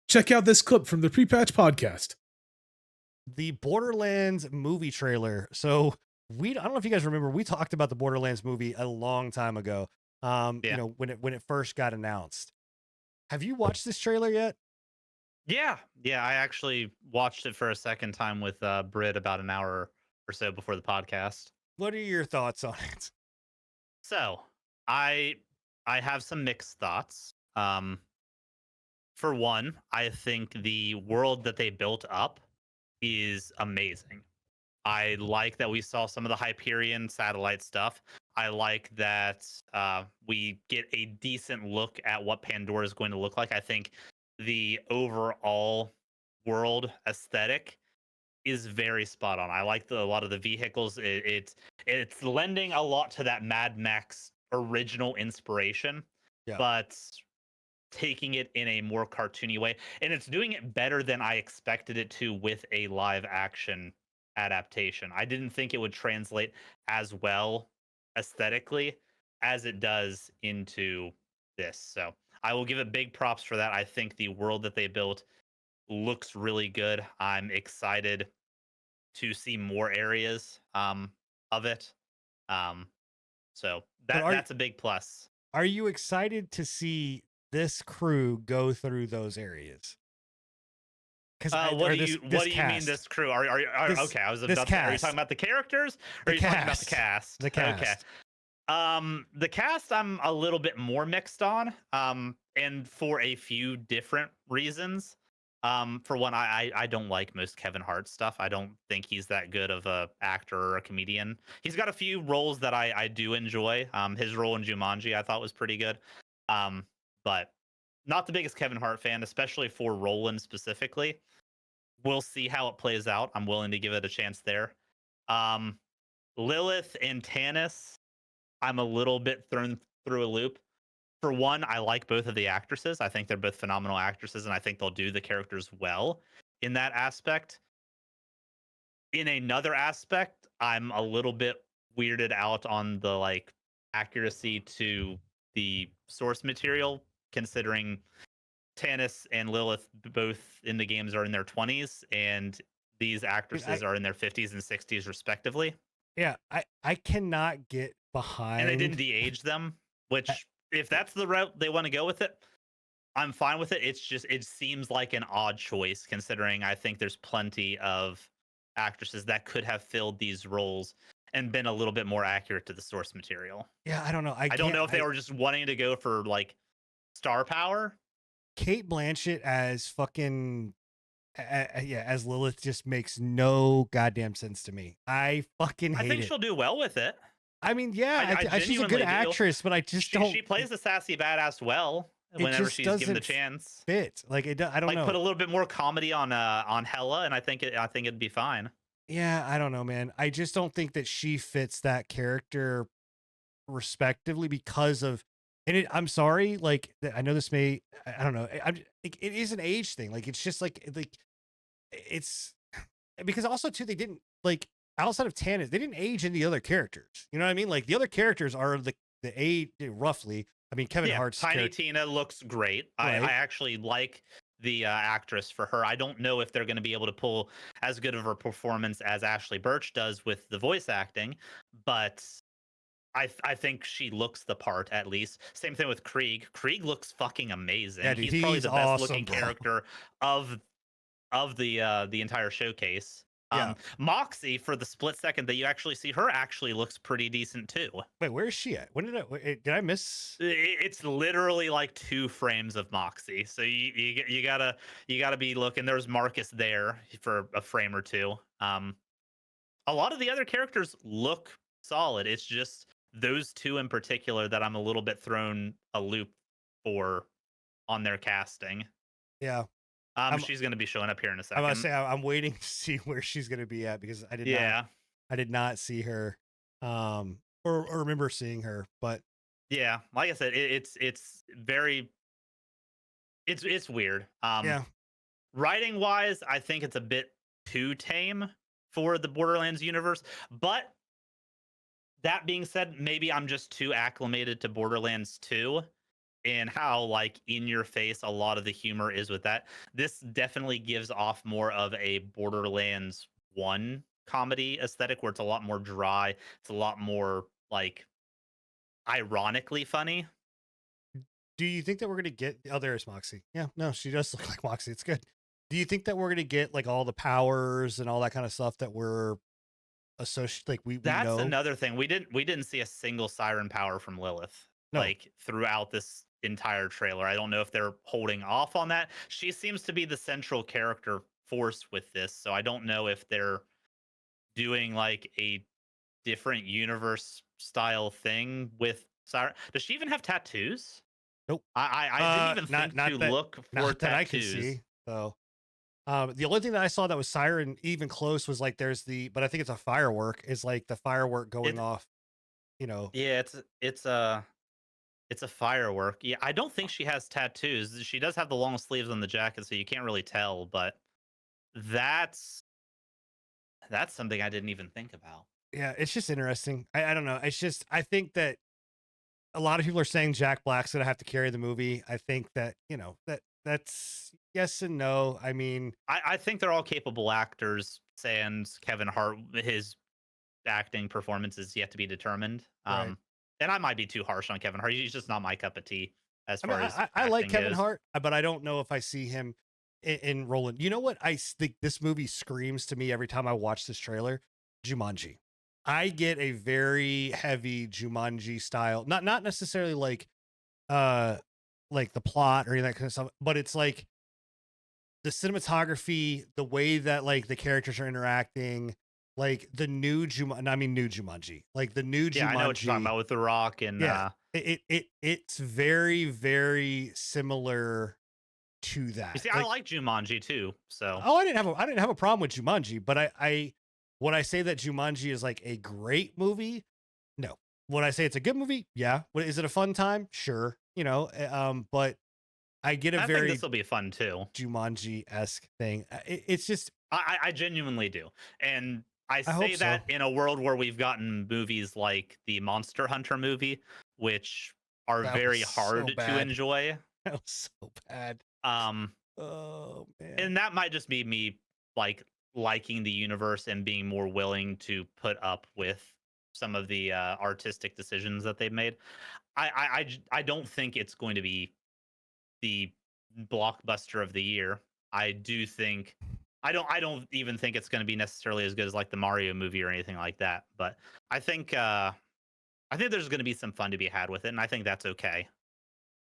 Check out this clip from the Pre-Patch Podcast. The Borderlands movie trailer. So I don't know if you guys remember, we talked about the Borderlands movie a long time ago. When it first got announced. Have you watched this trailer yet? Yeah. I actually watched it for a second time with Britt about an hour or so before the podcast. What are your thoughts on it? So I have some mixed thoughts. For one, I think the world that they built up is amazing. I like that we saw some of the Hyperion satellite stuff. I like that we get a decent look at what Pandora is going to look like. I think the overall world aesthetic is very spot on. I like a lot of the vehicles. It's lending a lot to that Mad Max original inspiration, but taking it in a more cartoony way, and it's doing it better than I expected it to with a live action adaptation. I didn't think it would translate as well aesthetically as it does into this. So I will give it big props for that. I think the world that they built looks really good. I'm excited to see more areas of it. So that's a big plus. Are you excited to see this crew go through those areas? Because what do you mean this crew? Okay? I was about to. Are you talking about the characters, or are you talking about the cast? The cast. Okay. The cast I'm a little bit more mixed on. And for a few different reasons. For one, I don't like most Kevin Hart stuff. I don't think he's that good of a actor or a comedian. He's got a few roles that I do enjoy. His role in Jumanji I thought was pretty good. But not the biggest Kevin Hart fan, especially for Roland specifically. We'll see how it plays out. I'm willing to give it a chance there. Lilith and Tannis, I'm a little bit thrown through a loop. For one, I like both of the actresses. I think they're both phenomenal actresses, and I think they'll do the characters well in that aspect. In another aspect, I'm a little bit weirded out on the accuracy to the source material, considering Tannis and Lilith both in the games are in their 20s, and these actresses are in their 50s and 60s respectively. Yeah, I cannot get behind. And they didn't de-age them, which if that's the route they want to go with it, I'm fine with it. It's just it seems like an odd choice, considering I think there's plenty of actresses that could have filled these roles and been a little bit more accurate to the sourse material. Yeah, I don't know. I don't know if they were just wanting to go for star power. Kate Blanchett as fucking as Lilith just makes no goddamn sense to me. I fucking hate it. I think she'll do well with it. I mean, yeah, she's a good actress, but I just don't. She plays the sassy badass well whenever she's given the chance. Fit I don't know. Put a little bit more comedy on Hela, and I think it'd be fine. Yeah, I don't know, man. I just don't think that she fits that character respectively because of. And I'm sorry, I know this may, I don't know. It is an age thing. It's just it's because also too, they didn't outside of Tannis, they didn't age any other characters. You know what I mean? The other characters are the age roughly. I mean, Kevin Hart's Tiny Tina looks great. Right. I actually like the actress for her. I don't know if they're going to be able to pull as good of a performance as Ashley Birch does with the voice acting, but I think she looks the part, at least. Same thing with Krieg. Krieg looks fucking amazing. Yeah, dude, he's probably the best looking bro. character of the entire showcase. Yeah. Moxie, for the split second that you actually see her, actually looks pretty decent too. Wait, where is she at? When did I miss? It's literally 2 frames of Moxie, so you gotta be looking. There's Marcus there for a frame or two. A lot of the other characters look solid. It's just those 2 in particular that I'm a little bit thrown a loop for on their casting. Yeah. She's going to be showing up here in a second. I'm gonna say I'm waiting to see where she's going to be at because I did not see her, or remember seeing her. But yeah, like I said, it's very it's weird. Yeah. Writing wise, I think it's a bit too tame for the Borderlands universe. But that being said, maybe I'm just too acclimated to Borderlands 2 and how like in your face a lot of the humor is with that. This definitely gives off more of a Borderlands 1 comedy aesthetic where it's a lot more dry. It's a lot more like ironically funny. Do you think that we're gonna get? Oh, there's Moxie. Yeah, no, she does look like Moxie. It's good. Do you think that we're gonna get like all the powers and all that kind of stuff that we're associated? Like we That's know. another thing. We didn't see a single siren power from Lilith No. like throughout this entire trailer. I don't know if they're holding off on that. She seems to be the central character force with this, so I don't know if they're doing like a different universe style thing with Siren. Does she even have tattoos? Nope. I didn't even think not to that, look for not that I can tattoos. see. So, the only thing that I saw that was Siren even close was like there's but I think it's a firework. Is like the firework going It, off. You know. yeah, it's a firework. Yeah, I don't think she has tattoos. She does have the long sleeves on the jacket, so you can't really tell. But that's that's something I didn't even think about. Yeah, it's just interesting. I don't know. It's just I think that a lot of people are saying Jack Black's gonna have to carry the movie. I think that that's yes and no. I mean, I think they're all capable actors. Sans Kevin Hart, his acting performance is yet to be determined. right. And I might be too harsh on Kevin Hart. He's just not my cup of tea as I mean, far as I like acting Kevin goes. Hart, but I don't know if I see him in Roland. You know what think this movie screams to me every time I watch this trailer? Jumanji. I get a very heavy Jumanji style, not necessarily like the plot or any of that kind of stuff, but it's like the cinematography, the way that like the characters are interacting, like the new Jumanji. I mean, new Jumanji, like the new Yeah, I know what you're talking Jumanji. about with The Rock and Yeah, it's very very similar to you that. see, I like Jumanji too. So Oh, I didn't have a problem with Jumanji, but I would I say that Jumanji is like a great movie? No. Would I say it's a good movie? Yeah. Is it a fun time? Sure. But I get a I think very this will be fun too. Jumanji-esque thing. It's just I genuinely do. And I I hope say so. that in a world where we've gotten movies like the Monster Hunter movie, which are That very was so hard to bad. enjoy. That was so bad. Um, Oh man. and that might just be me like liking the universe and being more willing to put up with some of the artistic decisions that they've made. I don't think it's going to be the blockbuster of the year. I do think I don't even think it's going to be necessarily as good as like the Mario movie or anything like that. But I think I think there's going to be some fun to be had with it, and I think that's okay.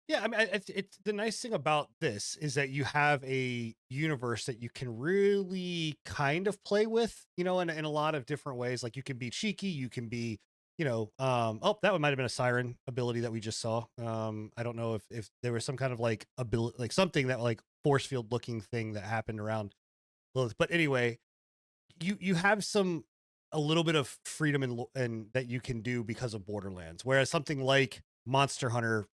Yeah, I mean, it's the nice thing about this is that you have a universe that you can really kind of play with, in a lot of different ways. Like you can be cheeky, you can be, oh, that one might have been a siren ability that we just saw. I don't know if there was some kind of like ability, like something that like force field looking thing that happened around Lilith. But anyway, you have a little bit of freedom and that you can do because of Borderlands, whereas something like Monster Hunter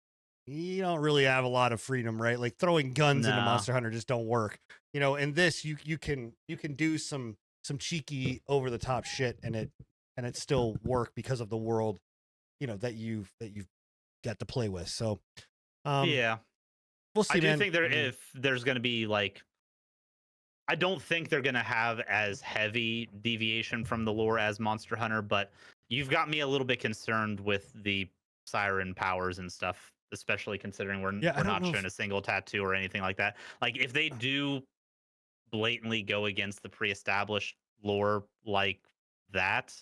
you don't really have a lot of freedom, right? Like throwing guns into No. Monster Hunter just don't work. And this you can do some cheeky over the top shit and it still work because of the world, that you've got to play with. So Yeah, we'll I see, do man. think if there's going to be like I don't think they're going to have as heavy deviation from the lore as Monster Hunter, but you've got me a little bit concerned with the siren powers and stuff, especially considering Yeah, I we're don't not know showing a single tattoo or anything like that. Like if they do blatantly go against the pre-established lore like that,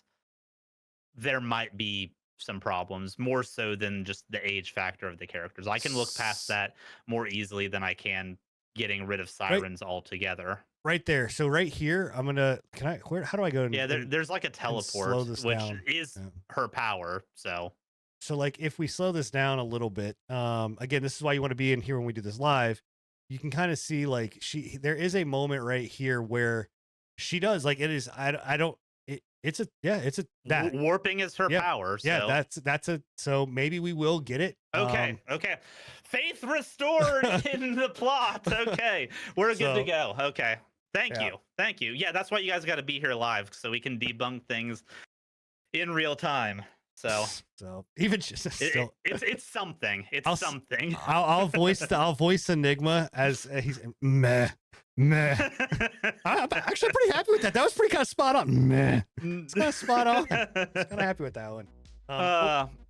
there might be some problems more so than just the age factor of the characters. I can look past that more easily than I can getting rid of right sirens altogether. right there. So right here, how do I go Yeah, there's like a and slow teleport, this which down? is Yeah. her power. So So like if we slow this down a little bit, again, this is why you want to be in here when we do this live. You can kind of see like there is a moment right here where she does like it is I don't it's a yeah, it's a that. warping is her Yep. power. Yeah, So that's a so maybe we will get it. okay, okay. Faith restored in the plot. Okay. We're good to So, go. Okay. Thank yeah. you. Thank you. Yeah, that's why you guys got to be here live so we can debunk things in real time. So even just still, it's something. It's I'll- something. I'll voice Enigma as he's meh. I'm actually pretty happy with that. That was pretty kind of spot on. Meh. It's kind of spot on. Kind of happy with that one.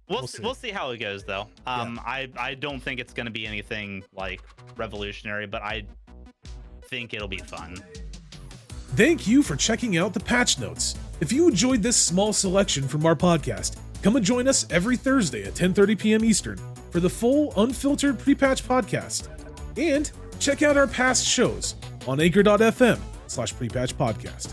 We'll see how it goes though. I don't think it's going to be anything like revolutionary, but I think it'll be fun. Thank you for checking out the patch notes. If you enjoyed this small selection from our podcast, come and join us every Thursday at 10:30 p.m. Eastern for the full unfiltered pre-patch podcast. And check out our past shows on anchor.fm/prepatch podcast.